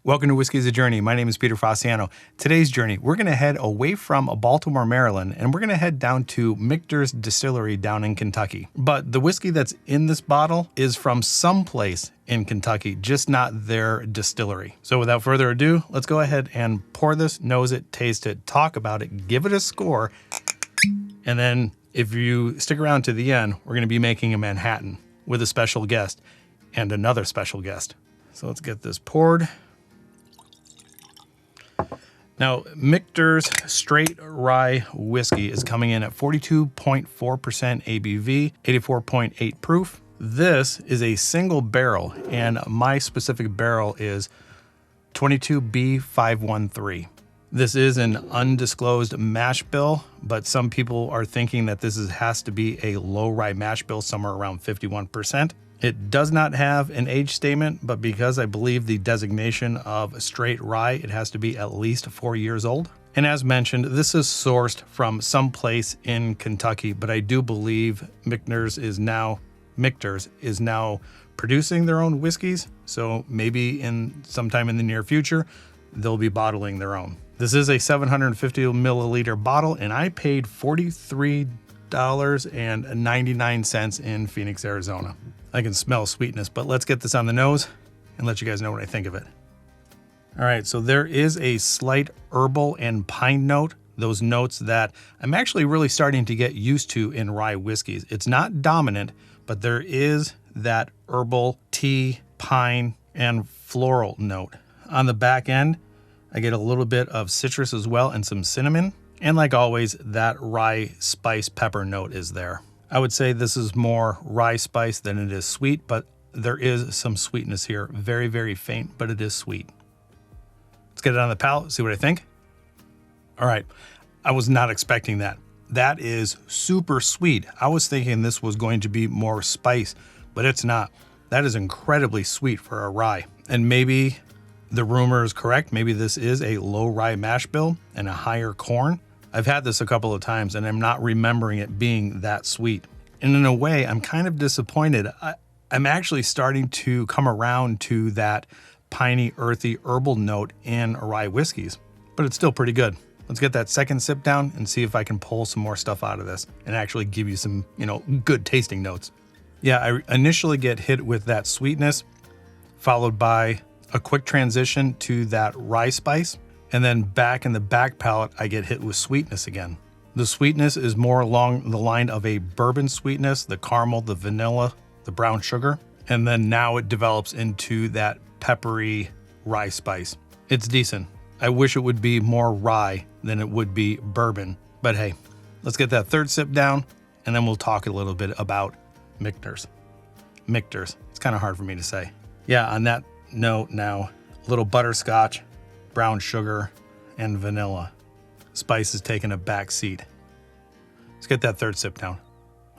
Welcome to Whiskey's a Journey. My name is Peter Fasciano. Today's journey, we're going to head away from Baltimore, Maryland, and we're going to head down to Michter's Distillery down in Kentucky. But the whiskey that's in this bottle is from someplace in Kentucky, just not their distillery. So without further ado, let's go ahead and pour this, nose it, taste it, talk about it, give it a score. And then if you stick around to the end, we're going to be making a Manhattan with a special guest and another special guest. So let's get this poured. Now, Michter's straight rye whiskey is coming in at 42.4% ABV, 84.8 proof. This is a single barrel, and my specific barrel is 22B513. This is an undisclosed mash bill, but some people are thinking that this has to be a low rye mash bill, somewhere around 51%. It does not have an age statement, but because I believe the designation of straight rye, it has to be at least 4 years old. And as mentioned, this is sourced from someplace in Kentucky, but I do believe Michter's is now producing their own whiskeys. So maybe sometime in the near future, they'll be bottling their own. This is a 750 milliliter bottle, and I paid $43.99 in Phoenix, Arizona. I can smell sweetness, but let's get this on the nose and let you guys know what I think of it. All right, so there is a slight herbal and pine note, those notes that I'm actually really starting to get used to in rye whiskeys. It's not dominant, but there is that herbal, tea, pine, and floral note. On the back end, I get a little bit of citrus as well and some cinnamon. And like always, that rye spice pepper note is there. I would say this is more rye spice than it is sweet, but there is some sweetness here. Very, very faint, but it is sweet. Let's get it on the palate, see what I think. All right, I was not expecting that. That is super sweet. I was thinking this was going to be more spice, but it's not. That is incredibly sweet for a rye. And maybe the rumor is correct. Maybe this is a low rye mash bill and a higher corn. I've had this a couple of times and I'm not remembering it being that sweet. And in a way, I'm kind of disappointed. I'm actually starting to come around to that piney, earthy, herbal note in rye whiskeys, but it's still pretty good. Let's get that second sip down and see if I can pull some more stuff out of this and actually give you some, good tasting notes. Yeah, I initially get hit with that sweetness, followed by a quick transition to that rye spice. And then back in the back palate, I get hit with sweetness again. The sweetness is more along the line of a bourbon sweetness, the caramel, the vanilla, the brown sugar. And then now it develops into that peppery rye spice. It's decent. I wish it would be more rye than it would be bourbon. But hey, let's get that third sip down and then we'll talk a little bit about Michter's. Michter's. It's kind of hard for me to say. Yeah, on that note now, a little butterscotch, brown sugar, and vanilla. Spice is taking a back seat. Let's get that third sip down.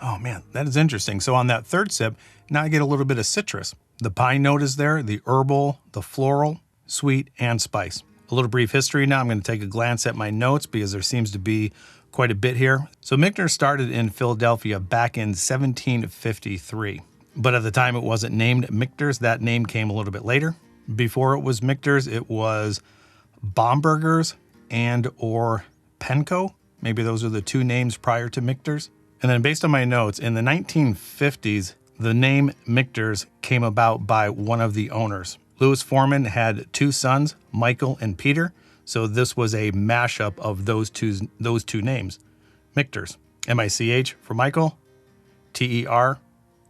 Oh man, that is interesting. So on that third sip, now I get a little bit of citrus. The pine note is there, the herbal, the floral, sweet, and spice. A little brief history now. I'm going to take a glance at my notes because there seems to be quite a bit here. So Michter started in Philadelphia back in 1753. But at the time it wasn't named Michter's. That name came a little bit later. Before it was Michter's, it was Bomberger's and or Penco. Maybe those are the two names prior to Michter's. And then based on my notes, in the 1950s, the name Michter's came about by one of the owners. Louis Foreman had two sons, Michael and Peter. So this was a mashup of those two names, Michter's. M-I-C-H for Michael, T-E-R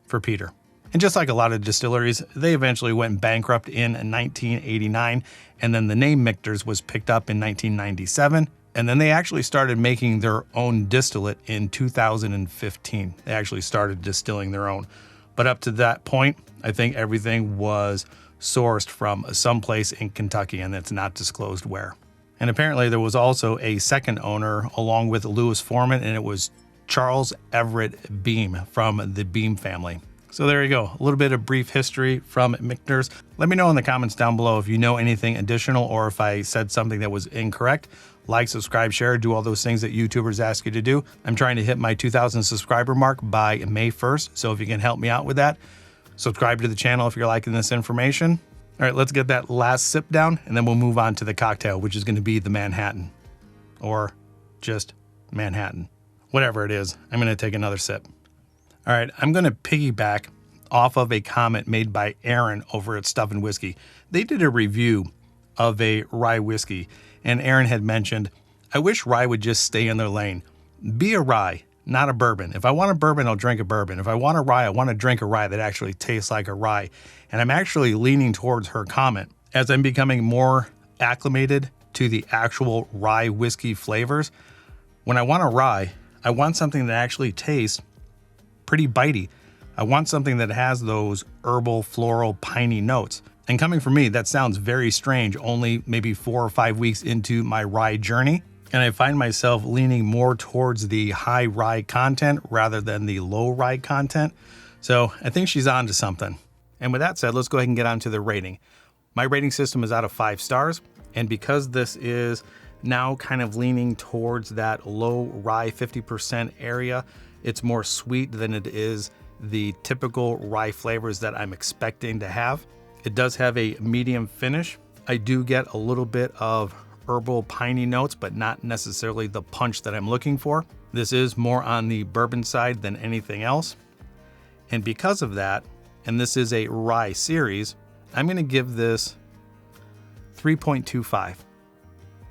for Peter. And just like a lot of distilleries, they eventually went bankrupt in 1989, and then the name Michter's was picked up in 1997, and then they actually started making their own distillate in 2015. They actually started distilling their own. But up to that point, I think everything was sourced from someplace in Kentucky, and it's not disclosed where. And apparently there was also a second owner along with Louis Foreman, and it was Charles Everett Beam from the Beam family. So there you go, a little bit of brief history from Michter's. Let me know in the comments down below if you know anything additional or if I said something that was incorrect. Like, subscribe, share, do all those things that YouTubers ask you to do. I'm trying to hit my 2,000 subscriber mark by May 1st, so if you can help me out with that, subscribe to the channel if you're liking this information. All right, let's get that last sip down, and then we'll move on to the cocktail, which is going to be the Manhattan, or just Manhattan. Whatever it is, I'm going to take another sip. All right, I'm going to piggyback off of a comment made by Aaron over at Stuff and Whiskey. They did a review of a rye whiskey, and Aaron had mentioned, I wish rye would just stay in their lane. Be a rye, not a bourbon. If I want a bourbon, I'll drink a bourbon. If I want a rye, I want to drink a rye that actually tastes like a rye. And I'm actually leaning towards her comment as I'm becoming more acclimated to the actual rye whiskey flavors. When I want a rye, I want something that actually tastes pretty bitey. I want something that has those herbal, floral, piney notes. And coming from me, that sounds very strange, only maybe 4 or 5 weeks into my rye journey. And I find myself leaning more towards the high rye content rather than the low rye content. So I think she's on to something. And with that said, let's go ahead and get on to the rating. My rating system is out of 5 stars. And because this is now kind of leaning towards that low rye 50% area, it's more sweet than it is the typical rye flavors that I'm expecting to have. It does have a medium finish. I do get a little bit of herbal piney notes, but not necessarily the punch that I'm looking for. This is more on the bourbon side than anything else. And because of that, and this is a rye series, I'm going to give this 3.25.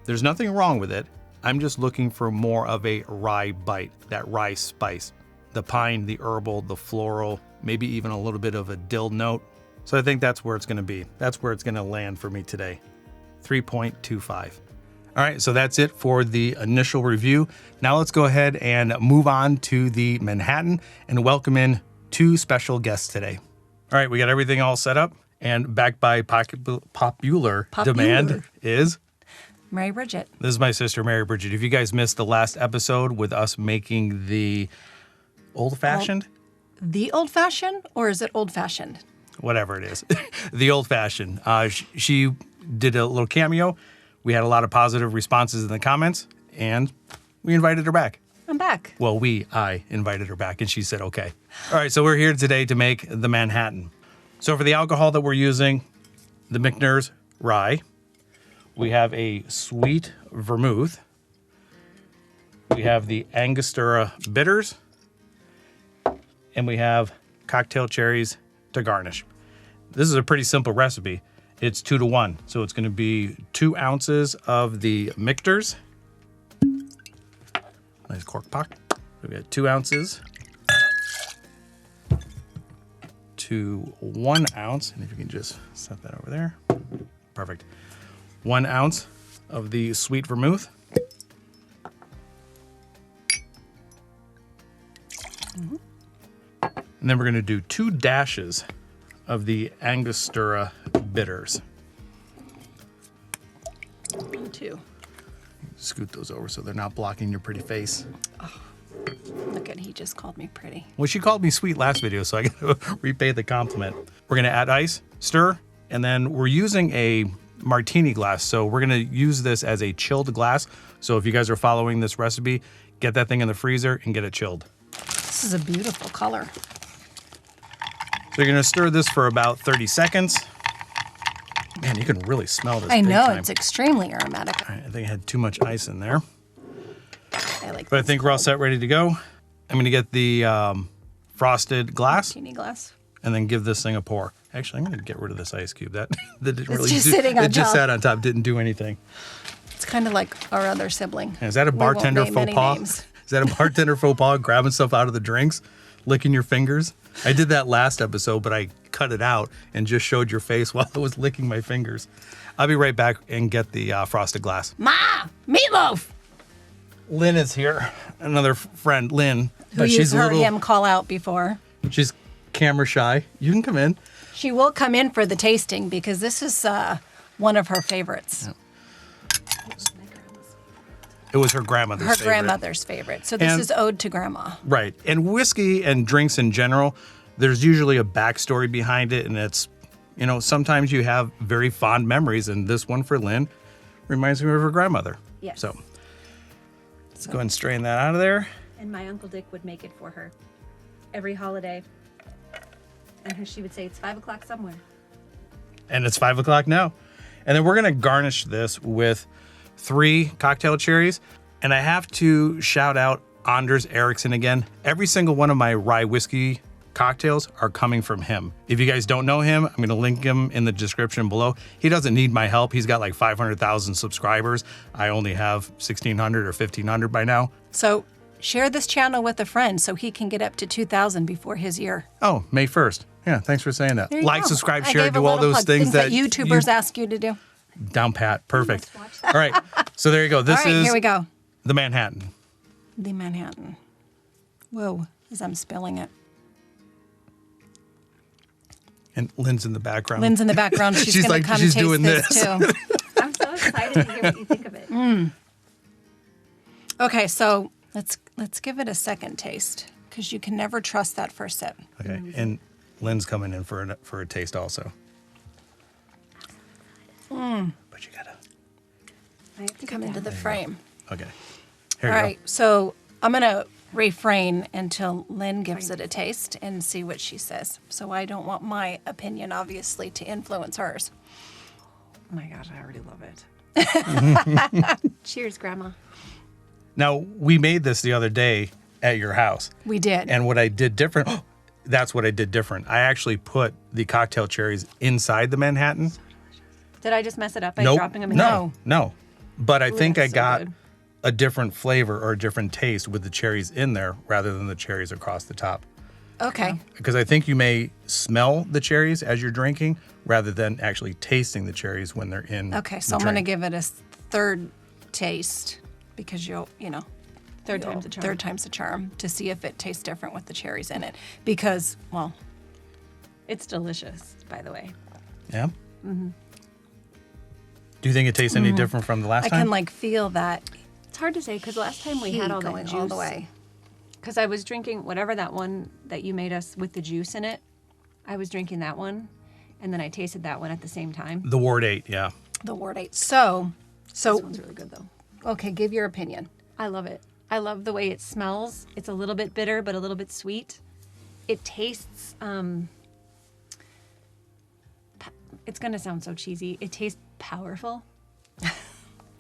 There's nothing wrong with it. I'm just looking for more of a rye bite, that rye spice. The pine, the herbal, the floral, maybe even a little bit of a dill note. So I think that's where it's going to be. That's where it's going to land for me today. 3.25. All right, so that's it for the initial review. Now let's go ahead and move on to the Manhattan and welcome in 2 special guests today. All right, we got everything all set up, and backed by popular demand is Mary Bridget. This is my sister, Mary Bridget. If you guys missed the last episode with us making the old-fashioned? The old-fashioned, or is it old-fashioned? Whatever it is. The old-fashioned. She did a little cameo. We had a lot of positive responses in the comments, and we invited her back. I'm back. Well, I invited her back, and she said, okay. All right, so we're here today to make the Manhattan. So for the alcohol that we're using, the Michter's rye. We have a sweet vermouth. We have the Angostura Bitters. And we have cocktail cherries to garnish. This is a pretty simple recipe. It's 2 to 1. So it's going to be 2 ounces of the Michters. Nice cork pop. We've got 2 ounces to 1 ounce. And if you can just set that over there. Perfect. 1 ounce of the sweet vermouth. Mm-hmm. And then we're going to do 2 dashes of the Angostura Bitters. 2. Scoot those over so they're not blocking your pretty face. Oh, look at, he just called me pretty. Well, she called me sweet last video, so I got to repay the compliment. We're going to add ice, stir, and then we're using a martini glass. So we're going to use this as a chilled glass. So if you guys are following this recipe, get that thing in the freezer and get it chilled. This is a beautiful color. So you're going to stir this for about 30 seconds. Man, you can really smell this. I know, time. it's extremely aromatic. All right, I think I had too much ice in there. But I think we're all set, ready to go. I'm going to get the frosted glass. Martini glass. And then give this thing a pour. Actually, I'm going to get rid of this ice cube. That didn't really just sitting on It just top. sat on top, didn't do anything. It's kind of like our other sibling. Is that a bartender faux pas? Is that a bartender faux pas, grabbing stuff out of the drinks, licking your fingers? I did that last episode, but I cut it out and just showed your face while I was licking my fingers. I'll be right back and get the frosted glass. Ma! Meatloaf! Lynn is here. Another friend, Lynn. Who you've heard him call out before. She's camera shy. You can come in. She will come in for the tasting because this is one of her favorites. Yeah. It was her grandmother's favorite. Her grandmother's favorite. So this is ode to grandma. Right. And whiskey and drinks in general, there's usually a backstory behind it. And it's, you know, sometimes you have very fond memories. And this one for Lynn reminds me of her grandmother. Yes. So let's go ahead and strain that out of there. And my Uncle Dick would make it for her every holiday. And she would say, it's 5 o'clock somewhere. And it's 5 o'clock now. And then we're going to garnish this with 3 cocktail cherries. And I have to shout out Anders Ericsson again. Every single one of my rye whiskey cocktails are coming from him. If you guys don't know him, I'm going to link him in the description below. He doesn't need my help. He's got like 500,000 subscribers. I only have 1,600 or 1,500 by now. So share this channel with a friend so he can get up to 2,000 before his year. Oh, May 1st. Yeah, thanks for saying that. There you Like, go. subscribe, I share, gave a do all little those plug, things that YouTubers ask you to do. Down pat. Perfect. All right. So there you go. This All right, is here we go. the Manhattan. The Manhattan. Whoa, as I'm spilling it. And Lynn's in the background. Lynn's in the background. She's going like, to come she's taste doing this this. too. I'm so excited to hear what you think of it. Okay, so let's give it a second taste because you can never trust that first sip. Okay. And Lynn's coming in for a taste also. But you gotta. I have to Come get into down. the frame. Okay. All Here you right, so I'm going to refrain until Lynn gives it a taste and see what she says. So I don't want my opinion, obviously, to influence hers. Oh my gosh, I already love it. Cheers, Grandma. go. Now, we made this the other day at your house. We did. And what I did different, that's what I did different. I actually put the cocktail cherries inside the Manhattan. Did I just mess it up by Nope. dropping them in? No. But I think I that's so got good. a different flavor or a different taste with the cherries in there rather than the cherries across the top. Okay. Because I think you may smell the cherries as you're drinking rather than actually tasting the cherries when they're in. Okay, so the I'm going to drink. give it a third taste because Third time's a charm. third time's a charm to see if it tastes different with the cherries in it. Because, well, It's delicious, by the way. Yeah. Do you think it tastes any different from the last I time? can like feel that It's hard to say because last time we heat had all that going juice. all the way. Because I was drinking whatever that one that you made us with the juice in it. I was drinking that one, and then I tasted that one at the same time. The Ward 8, yeah. The Ward 8. So This one's really good though. okay, give your opinion. I love it. I love the way it smells. It's a little bit bitter, but a little bit sweet. It tastes. It's gonna sound so cheesy. It tastes powerful.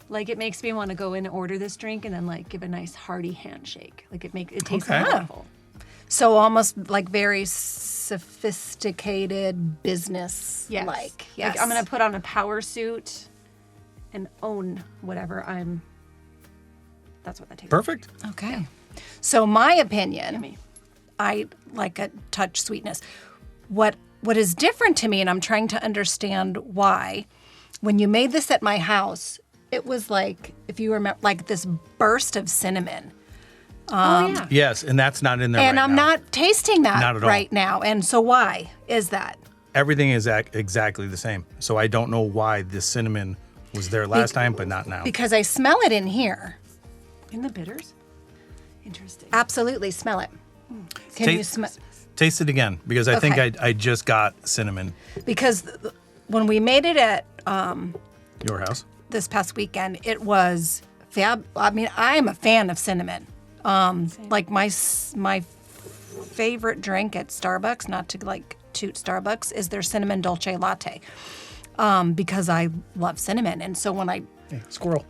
Like it makes me want to go in and order this drink and then like give a nice hearty handshake. Like it tastes Okay. powerful. So almost like very sophisticated business Yes. like. Yes. Like I'm gonna put on a power suit and own whatever I'm. That's what that tastes like. Perfect. Okay. So my opinion, Yummy. I like a touch sweetness. What is different to me, and I'm trying to understand why, when you made this at my house, it was like, if you remember, like this burst of cinnamon. Oh yeah. Yes, and that's not in there And right I'm now. not tasting that Not at all. right now. And so why is that? Everything is exactly the same. So I don't know why the cinnamon was there last time, but not now. Because I smell it in here. In the bitters. Interesting. Absolutely smell it. Can you Taste- smell? Taste it again, because I think Okay. I just got cinnamon. Because when we made it at Your house? this past weekend, it was fab. I mean, I am a fan of cinnamon. Like my favorite drink at Starbucks, not to like toot Starbucks, is their cinnamon dolce latte. Because I love cinnamon, and so when I Hey, squirrel.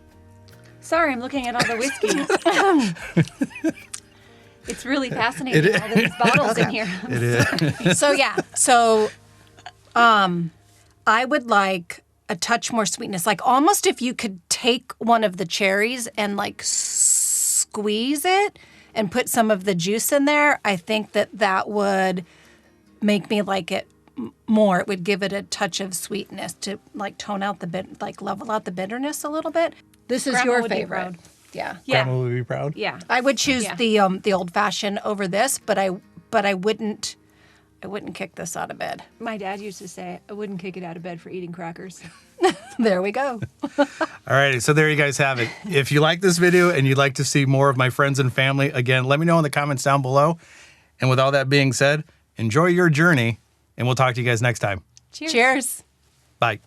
Sorry, I'm looking at all the whiskey. It's really fascinating. It is. All these bottles in here. It is. so I would like a touch more sweetness, like almost if you could take one of the cherries and like squeeze it and put some of the juice in there. I think that would make me like it more. It would give it a touch of sweetness to like tone out like level out the bitterness a little bit. This is Grandma your would be favorite. proud. Yeah. Yeah. Grandma would be proud. Yeah. I would choose Yeah. the old fashioned over this, but I wouldn't kick this out of bed. My dad used to say, I wouldn't kick it out of bed for eating crackers. There we go. All right, so there you guys have it. If you like this video and you'd like to see more of my friends and family, again, let me know in the comments down below. And with all that being said, enjoy your journey, and we'll talk to you guys next time. Cheers. Cheers. Bye.